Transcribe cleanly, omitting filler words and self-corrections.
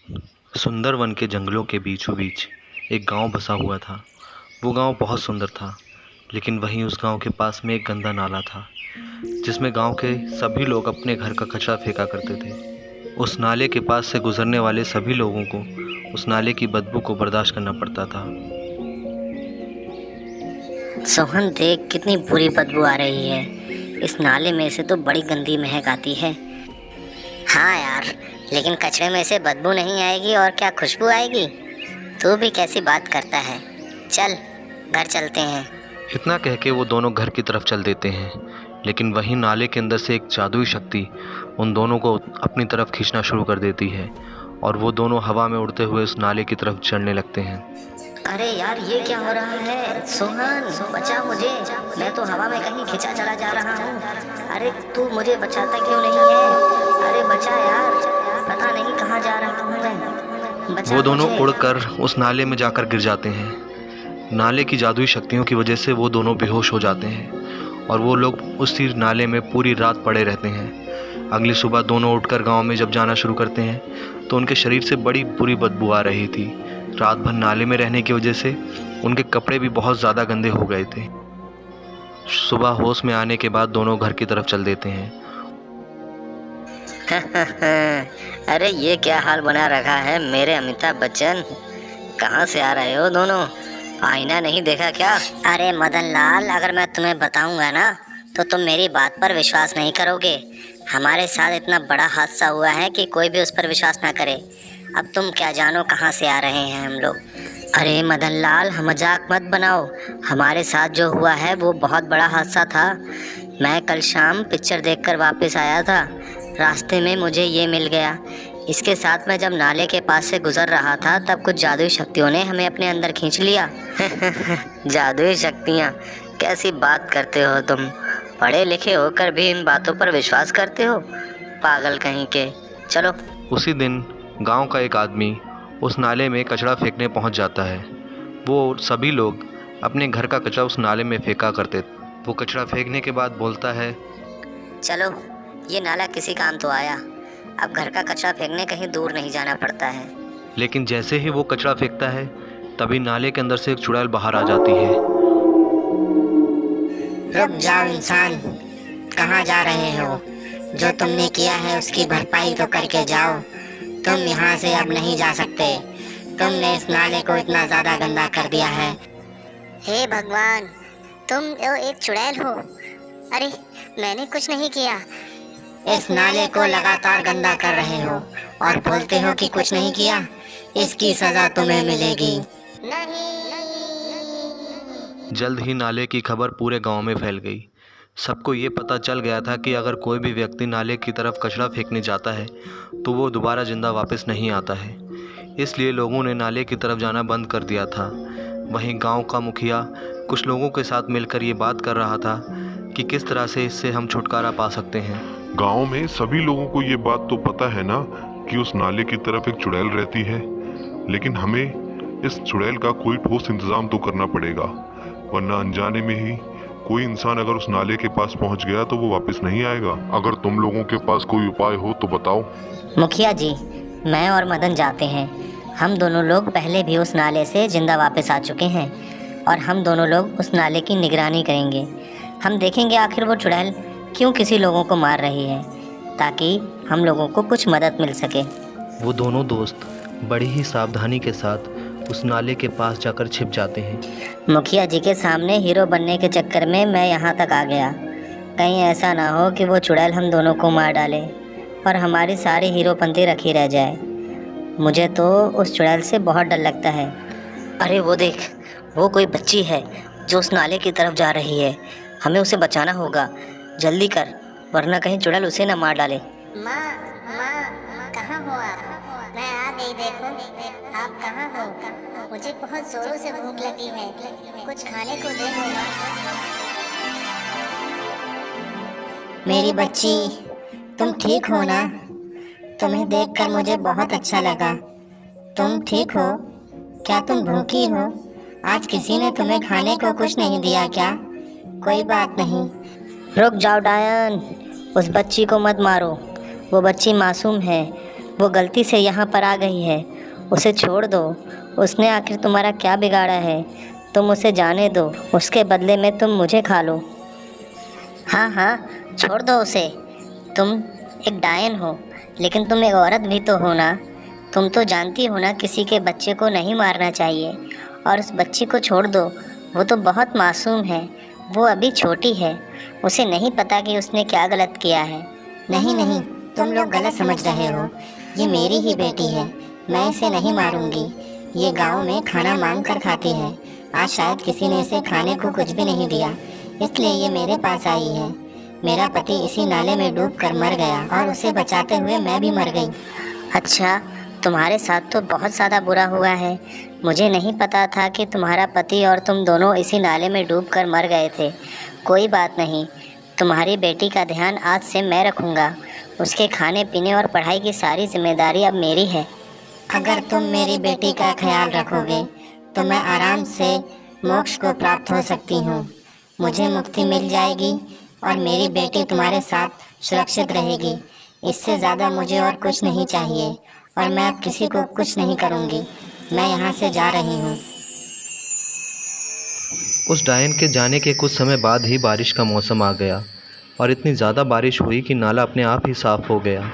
सुंदर वन के जंगलों के बीचों बीच एक गांव बसा हुआ था। वो गांव बहुत सुंदर था, लेकिन वहीं उस गांव के पास में एक गंदा नाला था, जिसमें गांव के सभी लोग अपने घर का कचरा फेंका करते थे। उस नाले के पास से गुजरने वाले सभी लोगों को उस नाले की बदबू को बर्दाश्त करना पड़ता था। सोहन देख, कितनी बुरी बदबू आ रही है। इस नाले में से तो बड़ी गंदी महक आती है। हाँ यार, लेकिन कचरे में से बदबू नहीं आएगी और क्या खुशबू आएगी। तू भी कैसी बात करता है। चल घर चलते हैं। इतना कह के वो दोनों घर की तरफ चल देते हैं, लेकिन वहीं नाले के अंदर से एक जादुई शक्ति उन दोनों को अपनी तरफ खींचना शुरू कर देती है और वो दोनों हवा में उड़ते हुए उस नाले की तरफ चढ़ने लगते हैं। अरे यार, ये क्या हो रहा है? सोहन बचा मुझे, मैं तो हवा में कहीं खिंचा चला जा रहा हूँ। अरे तू मुझे बचाता क्यों नहीं है? अरे बचा यार, पता नहीं कहाँ जा रहा हूँ मैं। बचा वो दोनों मुझे। उड़कर उस नाले में जाकर गिर जाते हैं। नाले की जादुई शक्तियों की वजह से वो दोनों बेहोश हो जाते हैं और वो लोग उसी नाले में पूरी रात पड़े रहते हैं। अगली सुबह दोनों उठकर गांव में जब जाना शुरू करते हैं तो उनके शरीर से बड़ी बुरी बदबू आ रही थी। रात भर नाले में रहने की वजह से उनके कपड़े भी बहुत ज़्यादा गंदे हो गए थे। सुबह होश में आने के बाद दोनों घर की तरफ चल देते हैं। अरे ये क्या हाल बना रखा है मेरे अमिताभ बच्चन। कहाँ से आ रहे हो दोनों? आईना नहीं देखा क्या? अरे मदन लाल, अगर मैं तुम्हें बताऊंगा ना तो तुम मेरी बात पर विश्वास नहीं करोगे। हमारे साथ इतना बड़ा हादसा हुआ है कि कोई भी उस पर विश्वास ना करे। अब तुम क्या जानो कहाँ से आ रहे हैं हम लोग। अरे मदन लाल, हम मजाक मत बनाओ। हमारे साथ जो हुआ है वो बहुत बड़ा हादसा था। मैं कल शाम पिक्चर देखकर वापस आया था। रास्ते में मुझे ये मिल गया। इसके साथ मैं जब नाले के पास से गुजर रहा था तब कुछ जादुई शक्तियों ने हमें अपने अंदर खींच लिया। जादुई शक्तियाँ? कैसी बात करते हो तुम? पढ़े लिखे होकर भी इन बातों पर विश्वास करते हो? पागल कहीं के। चलो। उसी दिन गांव का एक आदमी उस नाले में कचरा फेंकने पहुंच जाता है। वो सभी लोग अपने घर का कचरा उस नाले में फेंका करते। वो कचरा फेंकने के बाद बोलता है, चलो, ये नाला किसी काम तो आया। अब घर का कचरा फेंकने कहीं दूर नहीं जाना पड़ता है। लेकिन जैसे ही वो कचरा फेंकता है तभी नाले के अंदर से एक चुड़ैल बाहर आ जाती है। रुक जाओ इंसान, कहाँ जा रहे हो? जो तुमने किया है उसकी भरपाई तो करके जाओ। तुम यहाँ से अब नहीं जा सकते। तुमने इस नाले को इतना ज्यादा गंदा कर दिया है। हे भगवान, तुम तो एक चुड़ैल हो। अरे मैंने कुछ नहीं किया। इस नाले को लगातार गंदा कर रहे हो और बोलते हो कि कुछ नहीं किया। इसकी सजा तुम्हें मिलेगी। जल्द ही नाले की खबर पूरे गांव में फैल गई। सबको ये पता चल गया था कि अगर कोई भी व्यक्ति नाले की तरफ कचरा फेंकने जाता है तो वो दोबारा जिंदा वापस नहीं आता है। इसलिए लोगों ने नाले की तरफ जाना बंद कर दिया था। वहीं गांव का मुखिया कुछ लोगों के साथ मिलकर ये बात कर रहा था कि किस तरह से इससे हम छुटकारा पा सकते हैं। गांव में सभी लोगों को ये बात तो पता है ना कि उस नाले की तरफ एक चुड़ैल रहती है, लेकिन हमें इस चुड़ैल का कोई ठोस इंतजाम तो करना पड़ेगा, वरना अनजाने में ही कोई इंसान अगर उस नाले के पास पहुंच गया तो वो वापस नहीं आएगा। अगर तुम लोगों के पास कोई उपाय हो तो बताओ। मुखिया जी, मैं और मदन जाते हैं। हम दोनों लोग पहले भी उस नाले से जिंदा वापस आ चुके हैं और हम दोनों लोग उस नाले की निगरानी करेंगे। हम देखेंगे आखिर वो चुड़ैल क्यों किसी लोगों को मार रही है, ताकि हम लोगों को कुछ मदद मिल सके। वो दोनों दोस्त बड़ी ही सावधानी के साथ उस नाले के पास जाकर छिप जाते हैं। मुखिया जी के सामने हीरो बनने के चक्कर में मैं यहाँ तक आ गया। कहीं ऐसा ना हो कि वो चुड़ैल हम दोनों को मार डाले और हमारी सारी हीरोपंती रखी रह जाए। मुझे तो उस चुड़ैल से बहुत डर लगता है। अरे वो देख, वो कोई बच्ची है जो उस नाले की तरफ जा रही है। हमें उसे बचाना होगा। जल्दी कर, वरना कहीं चुड़ैल उसे न मार डाले। माँ, कहाँ हो आप? मैं आ गई, देखो। आप कहाँ हो? मुझे बहुत जोरों से भूख लगी है, कुछ खाने को दे दो माँ। मेरी बच्ची, तुम ठीक हो ना? तुम्हें देखकर मुझे बहुत अच्छा लगा। तुम ठीक हो? क्या तुम भूखी हो? आज किसी ने तुम्हें खाने को कुछ नहीं दिया क्या? कोई बात नहीं। रुक जाओ डायन, उस बच्ची को मत मारो। वो बच्ची मासूम है। वो गलती से यहाँ पर आ गई है, उसे छोड़ दो। उसने आखिर तुम्हारा क्या बिगाड़ा है? तुम उसे जाने दो, उसके बदले में तुम मुझे खा लो। हाँ हाँ, छोड़ दो उसे। तुम एक डायन हो, लेकिन तुम एक औरत भी तो हो ना। तुम तो जानती हो ना, किसी के बच्चे को नहीं मारना चाहिए। और उस बच्ची को छोड़ दो, वो तो बहुत मासूम है, वो अभी छोटी है, उसे नहीं पता कि उसने क्या गलत किया है। नहीं नहीं, तुम लोग गलत समझ रहे हो। ये मेरी ही बेटी है, मैं इसे नहीं मारूंगी। ये गांव में खाना मांग कर खाती है। आज शायद किसी ने इसे खाने को कुछ भी नहीं दिया, इसलिए ये मेरे पास आई है। मेरा पति इसी नाले में डूब कर मर गया और उसे बचाते हुए मैं भी मर गई। अच्छा, तुम्हारे साथ तो बहुत ज़्यादा बुरा हुआ है। मुझे नहीं पता था कि तुम्हारा पति और तुम दोनों इसी नाले में डूबकर मर गए थे। कोई बात नहीं, तुम्हारी बेटी का ध्यान आज से मैं रखूँगा। उसके खाने पीने और पढ़ाई की सारी जिम्मेदारी अब मेरी है। अगर तुम मेरी बेटी का ख्याल रखोगे तो मैं आराम से मोक्ष को प्राप्त हो सकती हूँ। मुझे मुक्ति मिल जाएगी और मेरी बेटी तुम्हारे साथ सुरक्षित रहेगी। इससे ज़्यादा मुझे और कुछ नहीं चाहिए, और मैं अब किसी को कुछ नहीं करूँगी। मैं यहाँ से जा रही हूँ। उस डायन के जाने के कुछ समय बाद ही बारिश का मौसम आ गया और इतनी ज़्यादा बारिश हुई कि नाला अपने आप ही साफ़ हो गया।